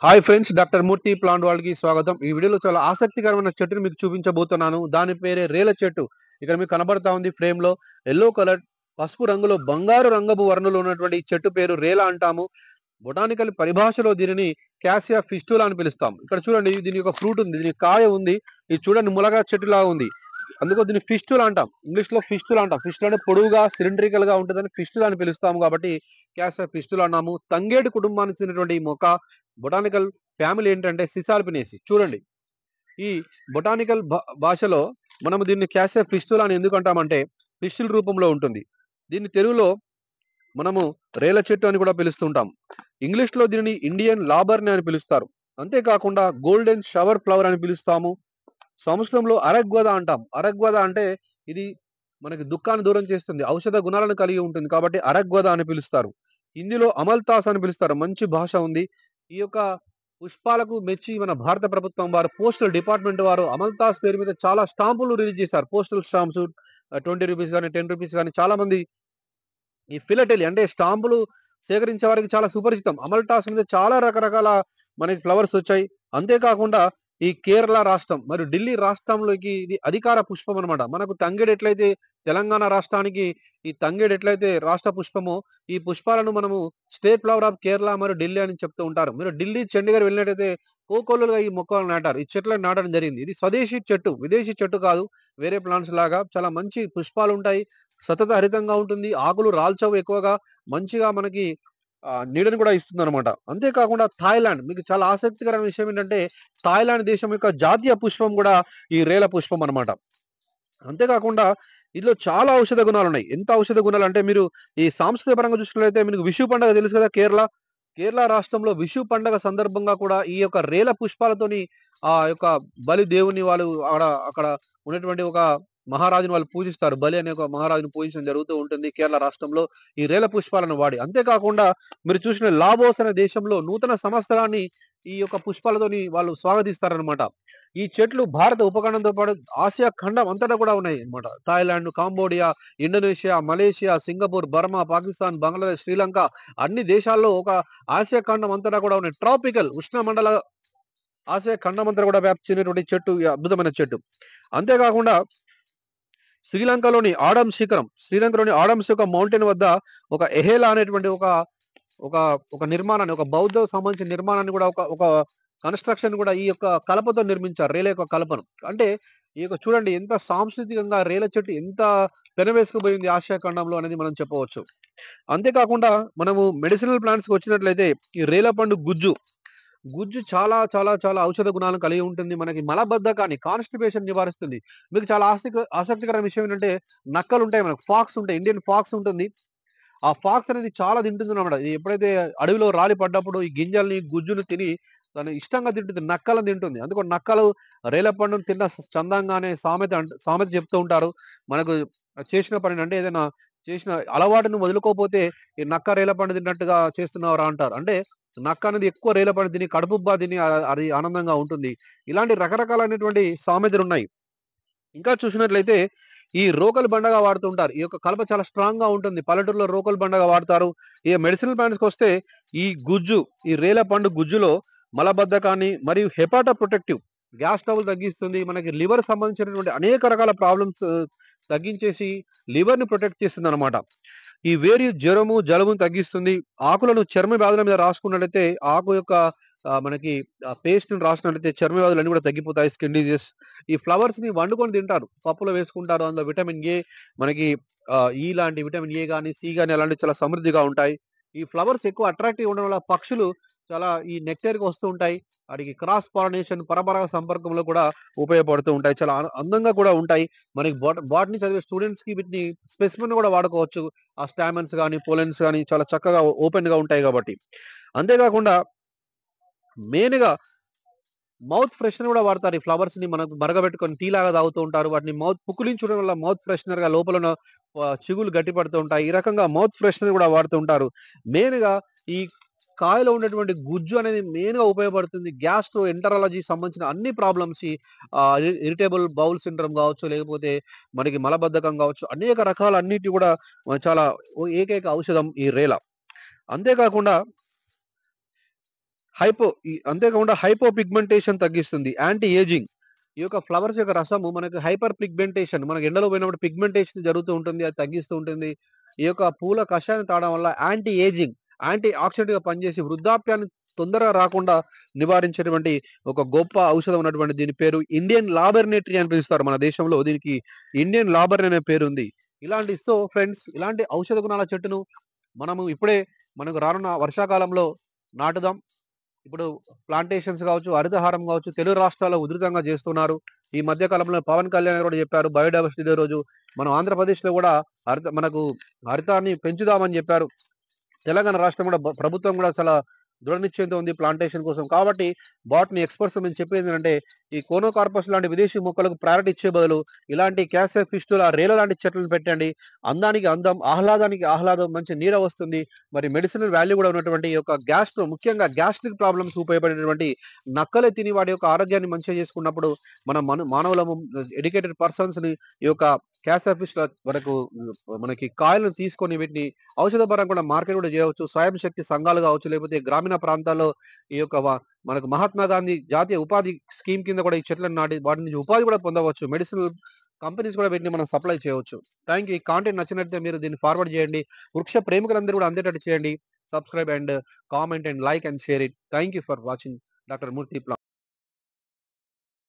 Hi friends, doctor మూర్తి plant వరల్డ్‌కి స్వాగతం. ఈ వీడియోలో చాలా ఆసక్తికరమైన చెట్టుని మీకు చూపించబోతున్నాను. దాని పేరే రేల చెట్టు. ఇక్కడ మీకు కనబడతా ఉంది ఫ్రేమ్‌లో యెల్లో కలర్ పసుపు రంగులో బంగారు రంగపు వర్ణంలో ఉన్నటువంటి ఈ చెట్టు పేరు రేల అంటాము. బొటానికల్ పరిభాషలో దీనిని క్యాసియా ఫిస్టులా అని పిలుస్తాం. ఇక్కడ చూడండి, దీని యొక్క ఫ్రూట్ ఉంది. దీనికి కాయ ఉంది. ఇది చూడండి ములగా చెట్టులాగా ఉంది. అందుకో దీన్ని ఫిస్టులా అంటాం. ఇంగ్లీష్‌లో ఫిస్టులా అంటాం. ఫిస్టులా అంటే పొడువుగా సిలిండ్రికల్‌గా ఉంటదని ఫిస్టులా అని పిలుస్తాము కాబట్టి క్యాసియా ఫిస్టులా అన్నాము. తంగేడు కుటుంబానికి చెందినటువంటి ఈ మొక్క బొటానికల్ ఫ్యామిలీ ఏంటంటే సిసాల్పినేసి. చూడండి, ఈ బొటానికల్ భాషలో మనము దీన్ని క్యాసియా ఫిస్టులా అని ఎందుకు అంటామంటే ఫిస్టుల రూపంలో ఉంటుంది. దీన్ని తెలుగులో మనము రేల చెట్టు అని కూడా పిలుస్తుంటాం. ఇంగ్లీష్‌లో దీనిని ఇండియన్ లాబర్ని అని పిలుస్తారు. అంతేకాకుండా గోల్డెన్ షవర్ ఫ్లవర్ అని పిలుస్తాము. సంస్కృతంలో అరగ్వద అంటాం. అరగ్వద అంటే ఇది మనకి దుఃఖాన్ని దూరం చేస్తుంది. ఔషధ గుణాలను కలిగి ఉంటుంది కాబట్టి అరగ్వద అని పిలుస్తారు. హిందీలో అమల్తాస్ అని పిలుస్తారు. మంచి భాష ఉంది. ఈ యొక్క పుష్పాలకు మెచ్చి మన భారత ప్రభుత్వం వారు పోస్టల్ డిపార్ట్‌మెంట్ వారు అమల్తాస్ పేరు మీద చాలా స్టాంపులు రిలీజ్ చేశారు. పోస్టల్ స్టాంప్స్ రూ. 20 గాని, రూ. 10 గాని చాలా మంది ఈ ఫిలటెలి అంటే స్టాంపులు సేకరించే వారికి చాలా సుపరిచితం. అమల్టాస్ మీద చాలా రకరకాల మనకి ఫ్లవర్స్ వచ్చాయి. అంతేకాకుండా ఈ కేరళ రాష్ట్రం మరియు ఢిల్లీ రాష్ట్రంలోకి ఇది అధికార పుష్పం అన్నమాట. మనకు తంగేడు ఎట్లయితే తెలంగాణ రాష్ట్రానికి ఈ తంగేడు ఎట్లయితే రాష్ట్ర పుష్పమో, ఈ పుష్పాలను మనము స్టేట్ ఫ్లవర్ ఆఫ్ కేరళ మరియు ఢిల్లీ అని చెప్తూ ఉంటారు. మీరు ఢిల్లీ, చండీగఢ్ వెళ్ళినట్టయితే కోకొల్లలుగా ఈ మొక్కలను నాటారు. ఈ చెట్లను నాటడం జరిగింది. ఇది స్వదేశీ చెట్టు, విదేశీ చెట్టు కాదు. వేరే ప్లాంట్స్ లాగా చాలా మంచి పుష్పాలుంటాయి. సతత హరితంగా ఉంటుంది. ఆకులు రాల్చవు ఎక్కువగా. మంచిగా మనకి నీడను కూడా ఇస్తుందనమాట. అంతేకాకుండా థాయిలాండ్, మీకు చాలా ఆసక్తికరమైన విషయం ఏంటంటే, థాయిలాండ్ దేశం యొక్క జాతీయ పుష్పం కూడా ఈ రేల పుష్పం అనమాట. అంతేకాకుండా ఇందులో చాలా ఔషధ గుణాలున్నాయి. ఎంత ఔషధ గుణాలంటే, మీరు ఈ సాంస్కృతిక పరంగా చూసుకున్నట్లయితే మీకు విషు పండుగ తెలుసు కదా కేరళ. కేరళ రాష్ట్రంలో విషు పండగ సందర్భంగా కూడా ఈ యొక్క రేల పుష్పాలతోని ఆ యొక్క బలి దేవుని వాళ్ళు అక్కడ ఉన్నటువంటి ఒక మహారాజుని వాళ్ళు పూజిస్తారు. బలి అనే ఒక మహారాజుని పూజించడం జరుగుతూ ఉంటుంది కేరళ రాష్ట్రంలో ఈ రేల పుష్పాలను వాడి. అంతేకాకుండా మీరు చూసిన లావోస్ అనే దేశంలో నూతన సంవత్సరాన్ని ఈ యొక్క పుష్పాలతోని వాళ్ళు స్వాగతిస్తారనమాట. ఈ చెట్లు భారత ఉపఖండంతో పాటు ఆసియా ఖండం అంతటా కూడా ఉన్నాయి అన్నమాట. Thailand, Cambodia, Indonesia, Malaysia, Singapore, Burma, Pakistan, Bangladesh, Sri Lanka అన్ని దేశాల్లో ఒక ఆసియా ఖండం అంతటా కూడా ఉన్నాయి. ట్రాపికల్ ఉష్ణమండల ఆసియా ఖండం అంతా కూడా వ్యాప్తి చెందినటువంటి చెట్టు, ఈ అద్భుతమైన చెట్టు. అంతేకాకుండా శ్రీలంకలోని ఆడమ్స్ యొక్క మౌంటైన్ వద్ద ఒక ఎహేలా అనేటువంటి ఒక ఒక ఒక నిర్మాణాన్ని, ఒక బౌద్ధ సంబంధించిన నిర్మాణాన్ని కూడా ఒక ఒక కన్‌స్ట్రక్షన్ కూడా ఈ యొక్క కలపతో నిర్మించారు. రేల యొక్క కలపను. అంటే ఈ యొక్క చూడండి ఎంత సాంస్కృతికంగా రేల చెట్టు ఎంత పెనవేసుకుపోయింది ఆసియా ఖండంలో అనేది మనం చెప్పవచ్చు. అంతేకాకుండా మనము మెడిసినల్ ప్లాంట్స్‌కి వచ్చినట్లయితే ఈ రేల పండు గుజ్జు చాలా చాలా చాలా ఔషధ గుణాలను కలిగి ఉంటుంది. మనకి మలబద్ధకాన్ని, కాన్‌స్టిపేషన్ నివారిస్తుంది. మీకు చాలా ఆసక్తికరమైన విషయం ఏంటంటే, నక్కలుంటాయి మనకు. ఫాక్స్ ఉంటాయి. ఇండియన్ ఫాక్స్ ఉంటుంది. ఆ ఫాక్స్ అనేది చాలా తింటుందన్నమాట. ఇది ఎప్పుడైతే అడవిలో రాలి పడ్డప్పుడు ఈ గింజల్ని, గుజ్జును తిని దాన్ని ఇష్టంగా తింటుంది. నక్కలను తింటుంది. అందుకు నక్కలు రేల పండును తిన్న చందంగా అనే సామెత చెప్తూ ఉంటారు. మనకు చేసిన పనిని అంటే ఏదైనా చేసిన అలవాటును వదులుకోకపోతే ఈ నక్క రేల పండు తిన్నట్టుగా చేస్తున్నావురా అంటారు. అంటే నక్క అనేది ఎక్కువ రేల పండు తిని కడుపుబ్బా తిని అది ఆనందంగా ఉంటుంది. ఇలాంటి రకరకాలైనటువంటి సామెతలున్నాయి. ఇంకా చూసినట్లయితే ఈ రోకలి బండగా వాడుతుంటారు. ఈ యొక్క కలప చాలా స్ట్రాంగ్‌గా ఉంటుంది. పల్లెటూరులో రోకలి బండగా వాడతారు. ఇగ మెడిసినల్ ప్లాంట్స్‌కొస్తే ఈ గుజ్జు, ఈ రేల పండు గుజ్జులో మలబద్ధకాన్ని మరియు హెపాటో ప్రొటెక్టివ్, గ్యాస్ ట్రబుల్ తగ్గిస్తుంది. మనకి లివర్ సంబంధించినటువంటి అనేక రకాల ప్రాబ్లమ్స్ తగ్గించేసి లివర్‌ని ప్రొటెక్ట్ చేస్తుందనమాట. ఈ వేడి, జ్వరము, జలుబును తగ్గిస్తుంది. ఆకులను చర్మ వ్యాధుల మీద రాసుకున్నట్లయితే ఆకు యొక్క మనకి పేస్ట్‌ని రాసినట్లయితే చర్మ వ్యాధులన్నీ కూడా తగ్గిపోతాయి. Skin diseases. ఈ ఫ్లవర్స్‌ని వండుకొని తింటారు. పప్పులో వేసుకుంటారు. అందులో విటమిన్ ఏ మనకి ఈ లాంటి విటమిన్ ఏ గాని, సి గాని అలాంటివి చాలా సమృద్ధిగా ఉంటాయి. ఈ ఫ్లవర్స్ ఎక్కువ అట్రాక్టివ్‌గా ఉండడం వల్ల పక్షులు చాలా ఈ నెక్టార్‌కి వస్తూ ఉంటాయి. వాటికి క్రాస్ పాలినేషన్, పరపరాగ సంపర్కంలో కూడా ఉపయోగపడుతూ ఉంటాయి. చాలా అందంగా కూడా ఉంటాయి. మనకి బోటనీ చదివే స్టూడెంట్స్‌కి వీటిని స్పెసిమెన్ కూడా వాడుకోవచ్చు. ఆ స్టామెన్స్ గాని, పోలెన్స్ గాని చాలా చక్కగా ఓపెన్‌గా ఉంటాయి కాబట్టి. అంతేకాకుండా మెయిన్‌గా మౌత్ ఫ్రెషనర్ గూడా వాడతారు. ఈ ఫ్లవర్స్‌ని మనకు మరగబెట్టుకొని టీ లాగా తాగుతూ ఉంటారు. వాటిని పుక్కిలించడం వల్ల మౌత్ ఫ్రెషనర్‌గా లోపల ఉన్న చిగుళ్ళు గట్టిపడుతూ ఉంటాయి. ఈ రకంగా మౌత్ ఫ్రెషనర్ గూడా వాడుతూ ఉంటారు. మెయిన్‌గా ఈ కాయలో ఉన్నటువంటి గుజ్జు అనేది మెయిన్‌గా ఉపయోగపడుతుంది. గ్యాస్ట్రో ఎంటరాలజీకి సంబంధించిన అన్ని ప్రాబ్లమ్స్‌కి ఇరిటబుల్ బౌల్ సిండ్రోమ్ గావచ్చు, లేకపోతే మనకి మలబద్ధకం గావచ్చు, అనేక రకాల అన్నిటివి గూడా చాలా ఏకైక ఔషధం ఈ రేల. అంతేకాకుండా అంతేకాకుండా హైపో పిగ్మెంటేషన్ తగ్గిస్తుంది. Anti ageing. ఈ యొక్క ఫ్లవర్స్ యొక్క రసము మనకు హైపర్ పిగ్మెంటేషన్, మనకు ఎండలో పోయినప్పుడు పిగ్మెంటేషన్ జరుగుతూ ఉంటుంది. అది తగ్గిస్తూ ఉంటుంది. ఈ యొక్క పూల కషాయం తాగడం వల్ల యాంటీ ఏజింగ్, యాంటీ ఆక్సిడెంట్‌గా పనిచేసి వృద్ధాప్యాన్ని తొందరగా రాకుండా నివారించేటువంటి ఒక గొప్ప ఔషధం ఉన్నటువంటి దీని పేరు ఇండియన్ లాబర్‌నే ట్రీ అని పిలుస్తారు మన దేశంలో. దీనికి ఇండియన్ లాబర్‌నే అనే పేరుంది. ఫ్రెండ్స్, ఇలాంటి ఔషధ గుణాల చెట్టును మనము ఇప్పుడే మనకు రానున్న వర్షాకాలంలో నాటుదాం. ఇప్పుడు ప్లాంటేషన్స్ కావచ్చు, హరితహారం కావచ్చు, తెలుగు రాష్ట్రాల్లో ఉధృతంగా చేస్తున్నారు. ఈ మధ్య కాలంలో పవన్ కళ్యాణ్ గారు కూడా చెప్పారు బయోడైవర్సిటీ డే రోజు. మనం ఆంధ్రప్రదేశ్‌లో కూడా మనకు హరితాన్ని పెంచుదామని చెప్పారు. తెలంగాణ రాష్ట్రం కూడా ప్రభుత్వం కూడా చాలా దృఢ నిశ్చయంతో ఉంది ప్లాంటేషన్ కోసం. కాబట్టి బాటనీ ఎక్స్‌పర్ట్స్ మేము చెప్పేదేంటంటే, ఈ కోనోకార్పస్ లాంటి విదేశీ మొక్కలకు ప్రయారిటీ ఇచ్చే బదులు ఇలాంటి క్యాసియా ఫిస్టులా, రేల లాంటి చెట్లను పెట్టండి. అందానికి అందం, ఆహ్లాదానికి ఆహ్లాదం, మంచి నీడ వస్తుంది. మరి మెడిసినల్ వాల్యూ కూడా ఉన్నటువంటి ఈ యొక్క ముఖ్యంగా గ్యాస్ట్రిక్ ప్రాబ్లమ్స్ ఉపయోగపడేటువంటి నక్కలే తిని వాటి యొక్క ఆరోగ్యాన్ని మంచిగా చేసుకున్నప్పుడు మన మానవులము ఎడ్యుకేటెడ్ పర్సన్స్‌ని ఈ యొక్క క్యాసియా ఫిస్టుల మనకి కాయలను తీసుకొని వీటిని ఔషధ పరంగా కూడా మార్కెట్ కూడా చేయవచ్చు. స్వయం శక్తి సంఘాలు కావచ్చు, లేకపోతే గ్రామీణ ప్రాంతాల్లో ఈ యొక్క మనకు మహాత్మా గాంధీ జాతీయ ఉపాధి స్కీమ్ కింద కూడా ఈ చెట్లను నాటి వాటి నుంచి ఉపాధి కూడా పొందవచ్చు. మెడిసినల్ కంపెనీస్ కూడా వీటిని మనం సప్లై చేయవచ్చు. Thank you. ఈ కాంటెంట్ నచ్చినట్లయితే మీరు దీన్ని ఫార్వర్డ్ చేయండి. వృక్ష ప్రేమికులందరూ కూడా అందేటట్టు చేయండి. Subscribe and comment and like and share it. Thank you for watching doctor Murthy plant.